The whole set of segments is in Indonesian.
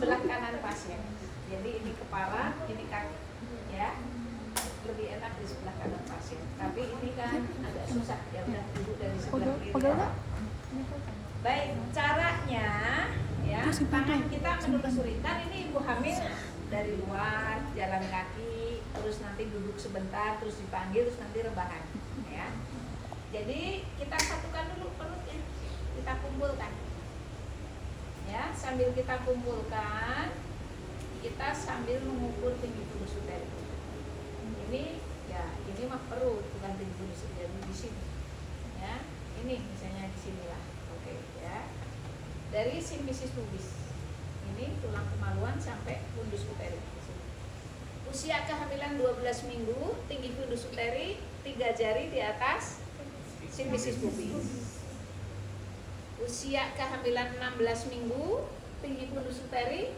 sebelah kanan pasien. Jadi ini kepala, ini kaki, ya. Lebih enak di sebelah kanan pasien. Tapi ini kan agak susah, ya udah duduk dari sebelah kiri. Baik, caranya ya, tangan kita menelusuri. Kan ini ibu hamil dari luar, jalan kaki, terus nanti duduk sebentar, terus dipanggil, terus nanti rebahan, ya. Jadi kita satukan dulu perutnya, kita kumpulkan. Ya, sambil kita kumpulkan, kita sambil mengukur tinggi fulus uteri. Ini ya, ini mah perut, bukan tinggi fulus uteri di sini. Ya, ini misalnya di sinilah. Oke, ya. Dari simfisis pubis. Ini tulang kemaluan sampai fundus uteri. Usia kehamilan 12 minggu, tinggi fundus uteri 3 jari di atas simfisis pubis. Usia kehamilan 16 minggu, tinggi fundus uteri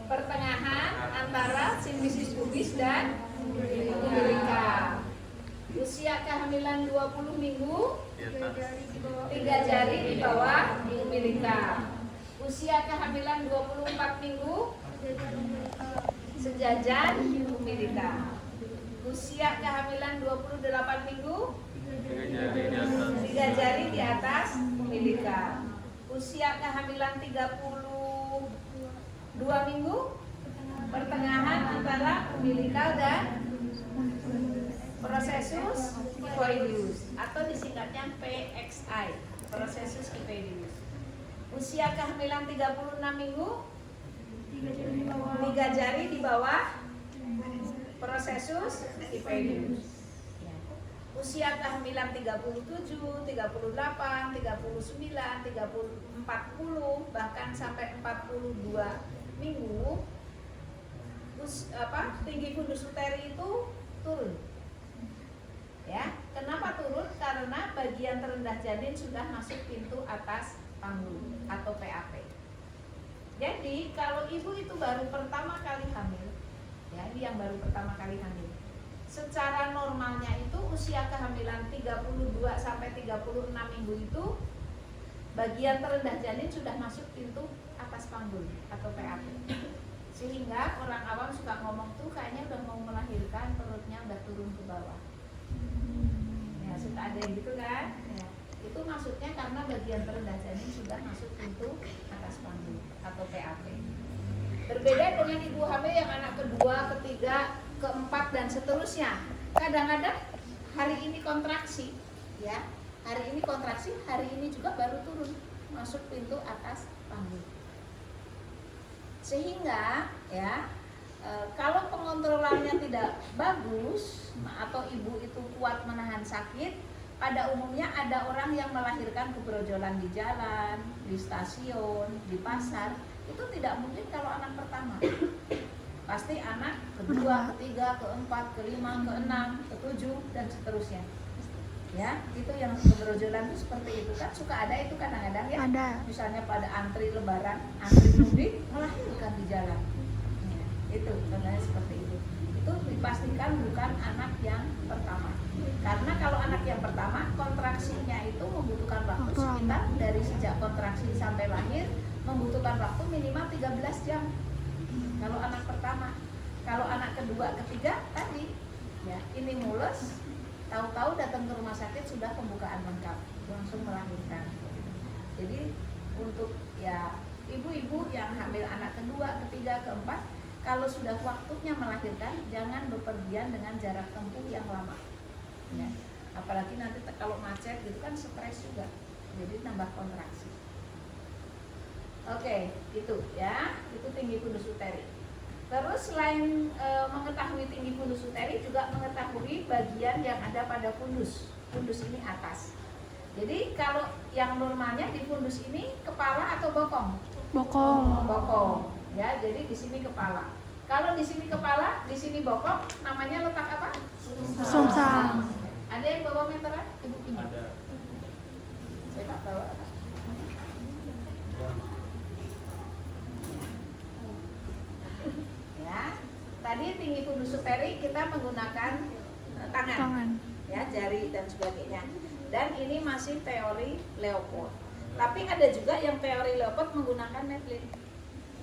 pertengahan antara simfisis pubis dan umbilical. Usia kehamilan 20 minggu, 3 jari di bawah umbilical. Usia kehamilan 24 minggu, sejajar umbilical. Usia kehamilan 28 minggu, 3 jari di atas umbilical. Usia kehamilan 32 minggu, pertengahan antara umbilical dan processus kyphoideus atau disingkatnya PXI, processus kyphoideus. Usia kehamilan 36 minggu, 3 jari di bawah processus kyphoideus. Usia kehamilan 37, 38, 39, 40, bahkan sampai 42 minggu, tinggi fundus uteri itu turun. Ya, kenapa turun? Karena bagian terendah janin sudah masuk pintu atas panggul atau PAP. Jadi kalau ibu itu baru pertama kali hamil, ya ini yang baru pertama kali hamil. Secara normalnya itu usia kehamilan 32 sampai 36 minggu itu bagian terendah janin sudah masuk pintu atas panggul atau PAP. Sehingga orang awam suka ngomong tuh kayaknya udah mau melahirkan, perutnya udah turun ke bawah. Ya, suka ada yang gitu kan? Ya. Itu maksudnya karena bagian terendah janin sudah masuk pintu atas panggul atau PAP. Berbeda dengan ibu hamil yang anak kedua, ketiga, keempat dan seterusnya. Kadang-kadang hari ini kontraksi, ya. Hari ini kontraksi, hari ini juga baru turun masuk pintu atas panggul. Sehingga ya kalau pengontrolannya tidak bagus atau ibu itu kuat menahan sakit, pada umumnya ada orang yang melahirkan keberojolan di jalan, di stasiun, di pasar. Itu tidak mungkin kalau anak pertama. Pasti anak kedua, ketiga, keempat, kelima, keenam, ketujuh dan seterusnya. Ya, itu yang keberojolan itu seperti itu kan suka ada itu kadang-kadang ya. Ada. Misalnya pada antri lebaran, antri mudik melahirkan di jalan. Ya, itu sebenarnya seperti itu. Itu dipastikan bukan anak yang pertama. Karena kalau anak yang pertama kontraksinya itu membutuhkan waktu sekitar dari sejak kontraksi sampai lahir membutuhkan waktu minimal 13 jam. Kalau anak pertama, kalau anak kedua, ketiga tadi, ya ini mulus, tahu-tahu datang ke rumah sakit sudah pembukaan lengkap, langsung melahirkan. Jadi untuk ya ibu-ibu yang hamil anak kedua, ketiga, keempat, kalau sudah waktunya melahirkan, jangan bepergian dengan jarak tempuh yang lama. Ya, apalagi nanti kalau macet gitu kan stres juga, jadi tambah kontraksi. Oke, itu ya, itu tinggi fundus uteri. Terus selain mengetahui tinggi fundus uteri juga mengetahui bagian yang ada pada fundus. Fundus ini atas. Jadi kalau yang normalnya di fundus ini kepala atau bokong? Bokong. Bokong. Ya, jadi di sini kepala. Kalau di sini kepala, di sini bokong, namanya letak apa? Sungsang. Ada yang bawa meteran? Ibu ini. Ada. Saya tak tahu apa. Ya, tadi tinggi fundus uteri kita menggunakan tangan, ya jari dan sebagainya. Dan ini masih teori Leopold. Tapi ada juga yang teori Leopold menggunakan Madeline,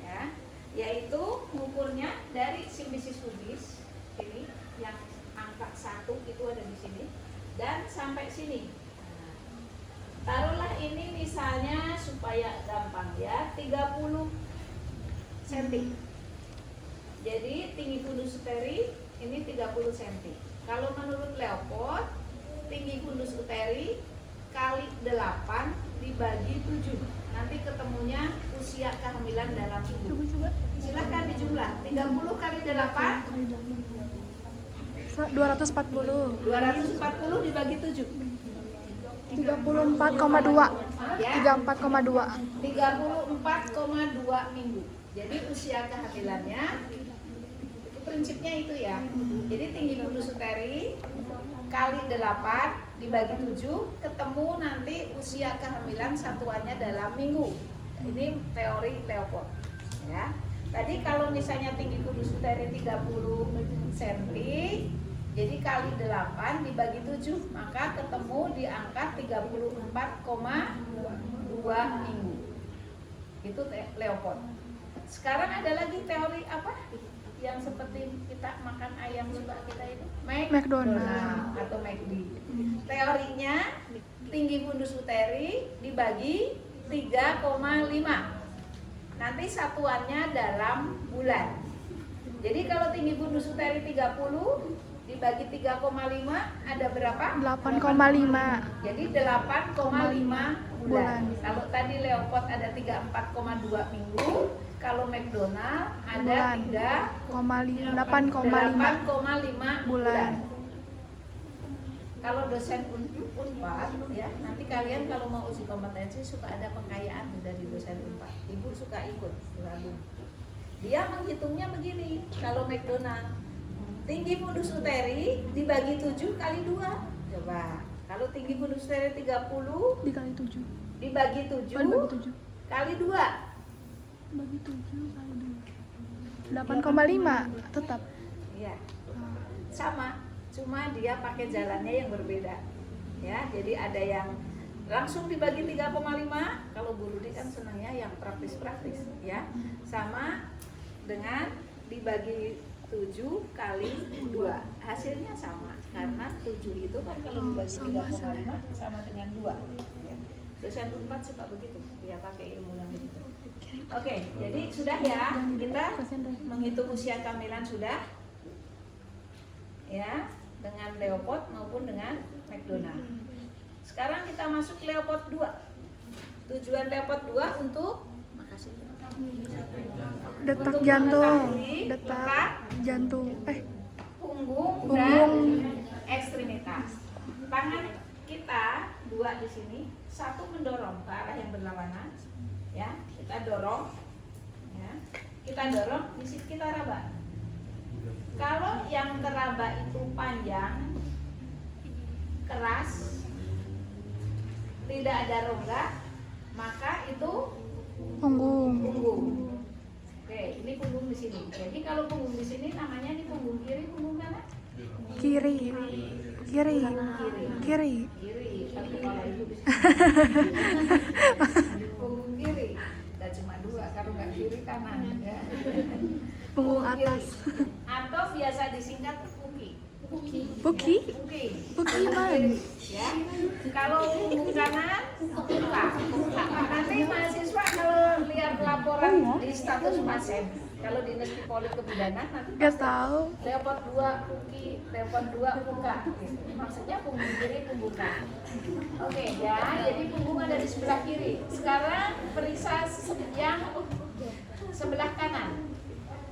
ya, yaitu ngukurnya dari simbisis pubis ini yang angka 1 itu ada di sini dan sampai sini. Nah, taruhlah ini misalnya supaya gampang ya 30 cm. Jadi tinggi fundus uteri ini 30 cm. Kalau menurut Leopold, tinggi fundus uteri kali 8 dibagi 7. Nanti ketemunya usia kehamilan dalam minggu. Silahkan dijumlah. 30 kali 8 240. 240 dibagi 7. 34,2. Ya, 34,2. 34,2 minggu. Jadi usia kehamilannya itu prinsipnya itu ya. Jadi tinggi fundus uteri kali 8 dibagi 7 ketemu nanti usia kehamilan satuannya dalam minggu. Ini teori Leopold ya. Tadi kalau misalnya tinggi fundus uteri 30 cm, jadi kali 8 dibagi 7 maka ketemu di angka 34,2 minggu. Itu Leopold. Sekarang ada lagi teori apa? Yang seperti kita makan ayam suka kita itu McDonald atau McD. Teorinya tinggi fundus uteri dibagi 3,5. Nanti satuannya dalam bulan. Jadi kalau tinggi fundus uteri 30 dibagi 3,5 ada berapa? 8,5. Jadi 8,5 bulan. Kalau tadi Leopold ada 34,2 minggu, kalau McDonald ada 8,5 bulan. Kalau dosen Unpad ya, nanti kalian kalau mau uji kompetensi suka ada pengkayaan dari dosen Unpad. Ibu suka ikut lalu. Dia menghitungnya begini, kalau McDonald tinggi fundus uteri dibagi 7 kali 2. Coba. Kalau tinggi fundus uteri 30 dikali 7. dibagi 7 kali 2. Bagi 7 kali 2. 8,5 tetap. Iya. Sama, cuma dia pakai jalannya yang berbeda. Ya, jadi ada yang langsung dibagi 3,5. Kalau Bu Rudi kan senangnya yang praktis-praktis ya. Sama dengan dibagi 7 kali 2. Hasilnya sama karena 7 itu kan kalau dibagi 3,5 sama dengan 2 ya. Dosen Unpad suka begitu, dia pakai ilmu yang begitu. Oke, jadi sudah ya, kita menghitung usia kehamilan sudah ya, dengan Leopold maupun dengan McDonald. Sekarang kita masuk Leopold 2. Tujuan Leopold 2 untuk Detak jantung. mengetahui Detak jantung. punggung dan Punggung. ekstremitas. Tangan kita dua di sini, satu mendorong ke arah yang berlawanan, ya. Kita dorong, ya. Kita dorong, di sini kita raba. Kalau yang teraba itu panjang, keras, tidak ada rongga, maka itu Punggung. punggung. Oke, ini punggung di sini. Jadi kalau punggung di sini namanya ini punggung kiri, punggung kanan? Kiri. Kiri. Kiri. Kiri. Kalau kepala ibu di sini. Punggung kiri. Dan cuma dua, kalau nggak kiri kanan. Ya. Punggung atas. Atau biasa disingkat puki. Puki? Puki. Puki man. Ya. Kalau punggung kanan, puka. Nanti mahasiswa kalau lihat laporan di status pasien, kalau dinas Polri kebidanan nanti Gak tahu. Leopold 2 puki, Leopold 2 puka. Maksudnya punggung kiri, punggung kanan. Oke ya, jadi punggung ada di sebelah kiri. Sekarang periksa yang sebelah kanan.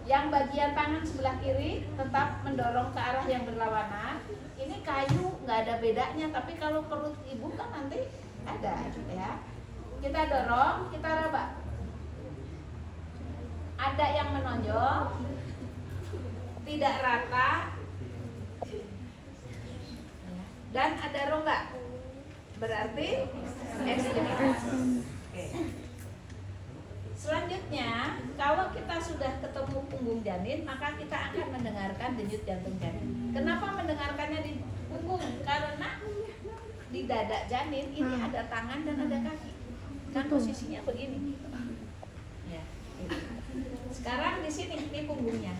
Yang bagian tangan sebelah kiri tetap mendorong ke arah yang berlawanan. Ini kayu nggak ada bedanya, tapi kalau perut ibu kan nanti ada ya. Kita dorong, kita raba. Ada yang menonjol, tidak rata, dan ada rongga. Berarti ekstremitas. Oke. Selanjutnya, kalau kita sudah ketemu punggung janin, maka kita akan mendengarkan denyut jantung janin. Kenapa mendengarkannya di punggung? Karena di dada janin ini ada tangan dan ada kaki. Kan posisinya begini. Ya, gitu. Sekarang di sini ini punggungnya.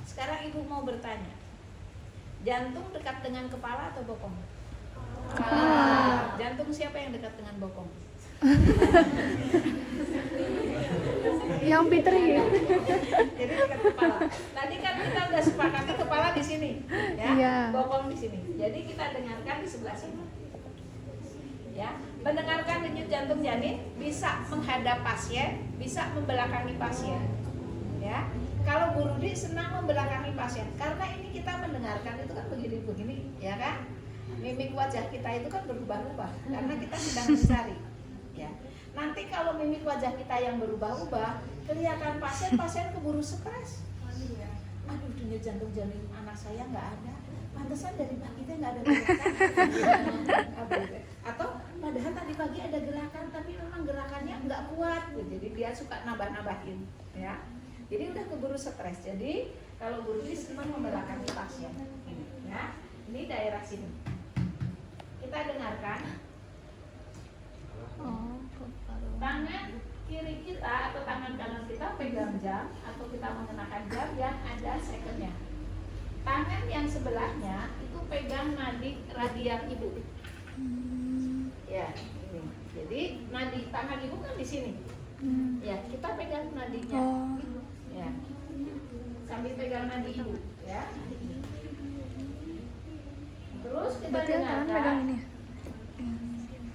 Sekarang ibu mau bertanya, jantung dekat dengan kepala atau bokong? Jantung siapa yang dekat dengan bokong? Yang Fitri. Jadi dekat kepala. Tadi kan kita udah sepakati kepala di sini, ya, Iya. bokong di sini. Jadi kita dengarkan di sebelah sini. Ya, mendengarkan denyut jantung janin bisa menghadap pasien, bisa membelakangi pasien. Ya, kalau Bu Rudi senang membelakangi pasien karena ini kita mendengarkan itu kan begini-begini, ya kan? Mimik wajah kita itu kan berubah-ubah karena kita sedang mencari. Ya, nanti kalau mimik wajah kita yang berubah-ubah, kelihatan pasien keburu stres. Aduh, denyut jantung janin anak saya nggak ada. Pantesan dari pagi teh nggak ada gerakan. Atau padahal tadi pagi ada gerakan tapi memang gerakannya nggak kuat, jadi dia suka nambah-nambahin, ya. Jadi udah keburu stres. Jadi kalau guru ini senang membelakangi pasien, ya. Ini daerah sini. Kita dengarkan. Tangan kiri kita atau tangan kanan kita pegang jam atau kita mengenakan jam yang ada secondnya. Tangan yang sebelahnya itu pegang nadi radial ibu. Ya, ini. Jadi nadi tangan ibu kan di sini. Ya, kita pegang nadinya. Ya. Sambil pegang nadi ibu, ya. Terus kita Berarti tangan pegang dengarkan. ini.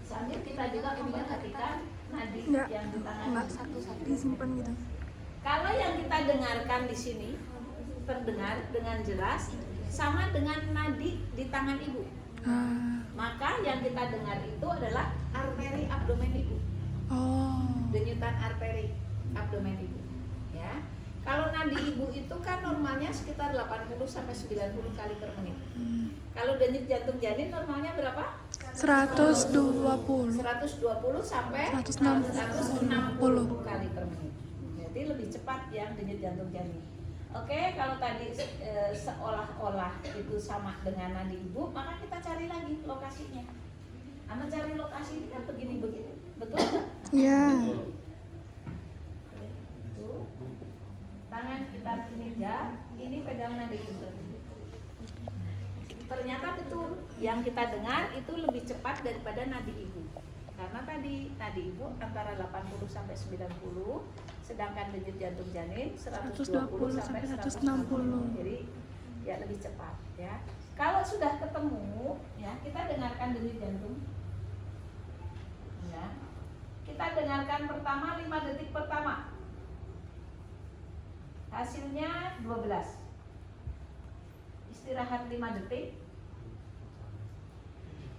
Sambil kita juga memperhatikan nadi Enggak. yang di tangan Enggak ibu. satu-satu disimpan gitu. Kalau yang kita dengarkan di sini terdengar dengan jelas sama dengan nadi di tangan ibu. Maka yang kita dengar itu adalah arteri abdomen ibu. Denyutan arteri abdomen ibu. Ya. Kalau nadi ibu itu kan normalnya sekitar 80 sampai 90 kali per menit. Kalau denyut jantung janin normalnya berapa? 120. 120 sampai 160 kali per menit. Jadi lebih cepat yang denyut jantung janin. Oke, kalau tadi seolah-olah itu sama dengan nadi ibu, maka kita cari lagi lokasinya. Anda cari lokasi ini kan begini-begini, betul nggak? Iya. Tuh. Tangan kita tinja, ini pegang nadi ibu. Ternyata betul, yang kita dengar itu lebih cepat daripada nadi ibu. Karena tadi nadi ibu antara 80 sampai 90, sedangkan denyut jantung janin 120 sampai 160. Jadi ya lebih cepat, ya. Kalau sudah ketemu, ya, kita dengarkan denyut jantung. Ya. Kita dengarkan pertama 5 detik pertama. Hasilnya 12. Istirahat 5 detik.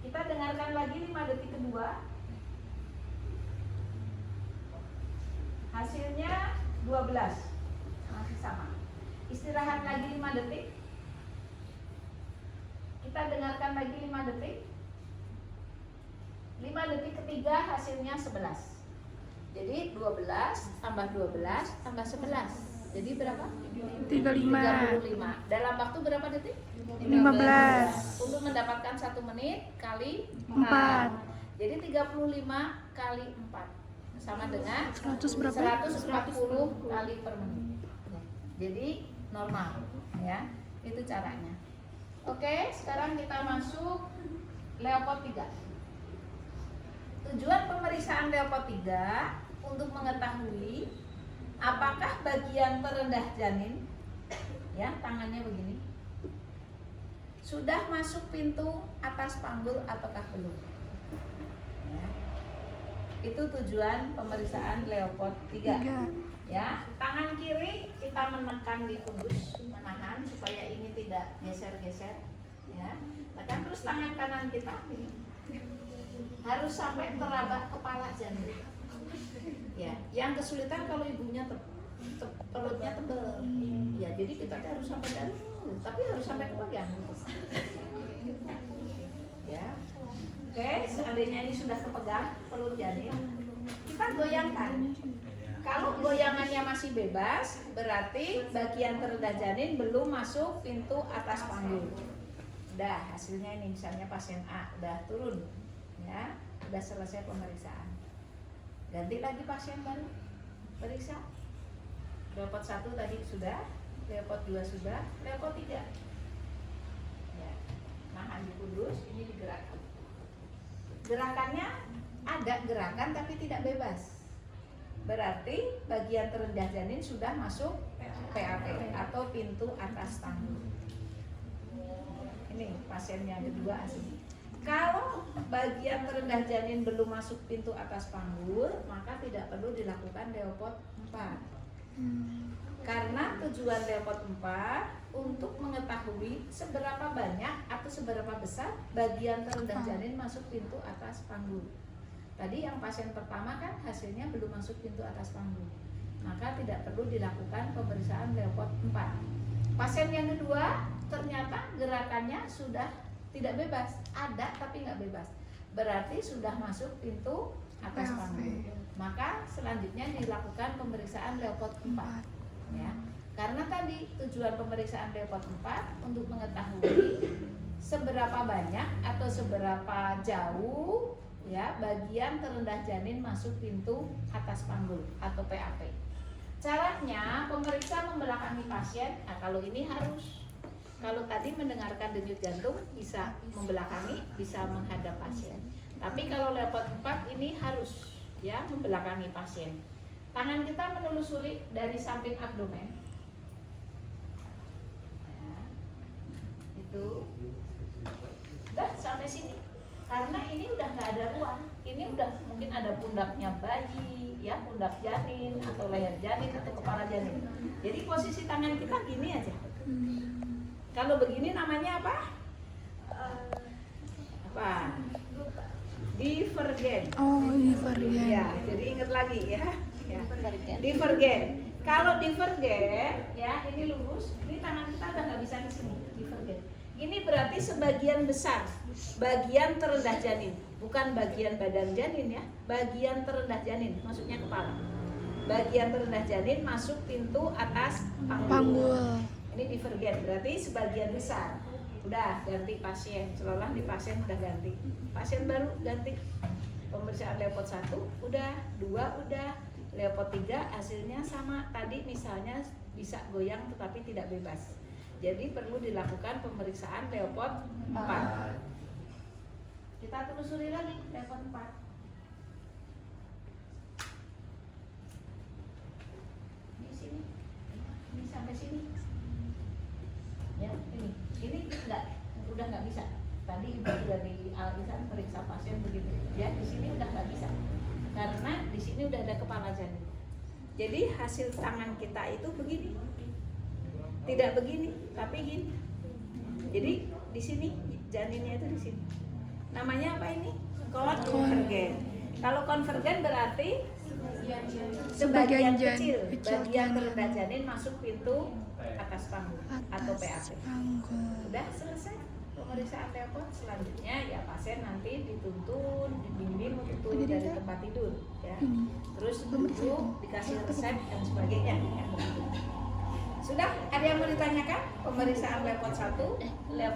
Kita dengarkan lagi 5 detik kedua. Hasilnya 12. Masih sama. Istirahat lagi 5 detik. Kita dengarkan lagi 5 detik. 5 detik ketiga hasilnya 11. Jadi 12 tambah 12 tambah 11. Jadi berapa? 35. Dalam waktu berapa detik? 15. Untuk mendapatkan 1 menit kali 4. Jadi 35 kali 4 sama dengan 100 berapa? 140 kali per menit. Jadi normal, ya. Itu caranya. Oke, sekarang kita masuk Leopold 3. Tujuan pemeriksaan Leopold 3 untuk mengetahui apakah bagian terendah janin, ya, tangannya begini, sudah masuk pintu atas panggul ataukah belum. Ya. Itu tujuan pemeriksaan Leopold 3. Ya, tangan kiri kita menekan di fundus, menahan supaya ini tidak geser-geser, ya. Tekan terus tangan kanan kita ini harus sampai teraba kepala janin. Ya, yang kesulitan kalau ibunya perutnya tebal. Ya, jadi kita harus sampai dalam, tapi harus sampai ke bagian. Ya. Oke, seandainya ini sudah kepegang perut janin, kita goyangkan. Kalau goyangannya masih bebas, berarti bagian terendah janin belum masuk pintu atas panggul. Udah, hasilnya ini misalnya pasien A udah turun, ya, udah selesai pemeriksaan. Ganti lagi pasien baru, periksa. Leopard 1 tadi sudah, Leopard 2 sudah, Leopard 3. Ya. Nahan di kudus, ini digerakkan. Gerakannya ada gerakan tapi tidak bebas. Berarti bagian terendah janin sudah masuk PAP atau pintu atas tanggul. Ini pasien yang kedua asli. Kalau bagian terendah janin belum masuk pintu atas panggul, maka tidak perlu dilakukan Leopard 4. Karena tujuan Leopard 4 untuk mengetahui seberapa banyak atau seberapa besar bagian terendah janin masuk pintu atas panggul. Tadi yang pasien pertama kan hasilnya belum masuk pintu atas panggul, maka tidak perlu dilakukan pemeriksaan Leopard 4. Pasien yang kedua ternyata gerakannya sudah tidak bebas, ada tapi nggak bebas, berarti sudah masuk pintu atas panggul. Maka selanjutnya dilakukan pemeriksaan Leopard 4 ya. Karena tadi tujuan pemeriksaan Leopard 4 untuk mengetahui seberapa banyak atau seberapa jauh ya bagian terendah janin masuk pintu atas panggul atau PAP. Caranya pemeriksa membelakangi pasien. Nah, kalau ini harus, kalau tadi mendengarkan denyut jantung bisa membelakangi, bisa menghadap pasien. Tapi kalau Leopard 4 ini harus ya membelakangi pasien. Tangan kita menelusuri dari samping abdomen. Ya, itu udah sampai sini. Karena ini udah nggak ada ruang. Ini udah mungkin ada pundaknya bayi, ya pundak janin atau leher janin atau kepala janin. Jadi posisi tangan kita gini aja. Kalau begini namanya apa? Apa? Divergen. Oh, divergen. Ya, jadi ingat lagi ya. Divergen. Kalau divergen, ya ini lurus, ini tangan kita udah nggak bisa di sini. Divergen. Ini berarti sebagian besar, bagian terendah janin, bukan bagian badan janin ya, bagian terendah janin, maksudnya kepala. Bagian terendah janin masuk pintu atas panggul. Ini divergen, berarti sebagian besar. Udah ganti pasien, seolah di pasien udah ganti. Pasien baru ganti. Pemeriksaan Leopard 1 udah, 2 udah, Leopard 3 hasilnya sama. Tadi misalnya bisa goyang tetapi tidak bebas. Jadi perlu dilakukan pemeriksaan Leopard 4. Kita telusuri lagi Leopard 4. Di sini. Ini sampai sini. Ya, ini udah nggak bisa. Tadi ibu sudah di Al-Ihsan periksa pasien begitu. Ya, di sini udah nggak bisa. Karena di sini udah ada kepala janin. Jadi hasil tangan kita itu begini. Tidak begini, tapi gini. Jadi di sini janinnya itu di sini. Namanya apa ini? Konvergen. Kalau konvergen berarti sebagian kecil, bagian terendah janin masuk pintu atas panggul atau PAP. Sudah selesai pemeriksaan Leopard. Selanjutnya ya pasien nanti dituntun, dibimbing untuk turun dari tempat tidur, ya. Terus duduk, dikasih resep dan sebagainya. Ya, begitu. Sudah, ada yang mau ditanyakan? Pemeriksaan Leopard 1,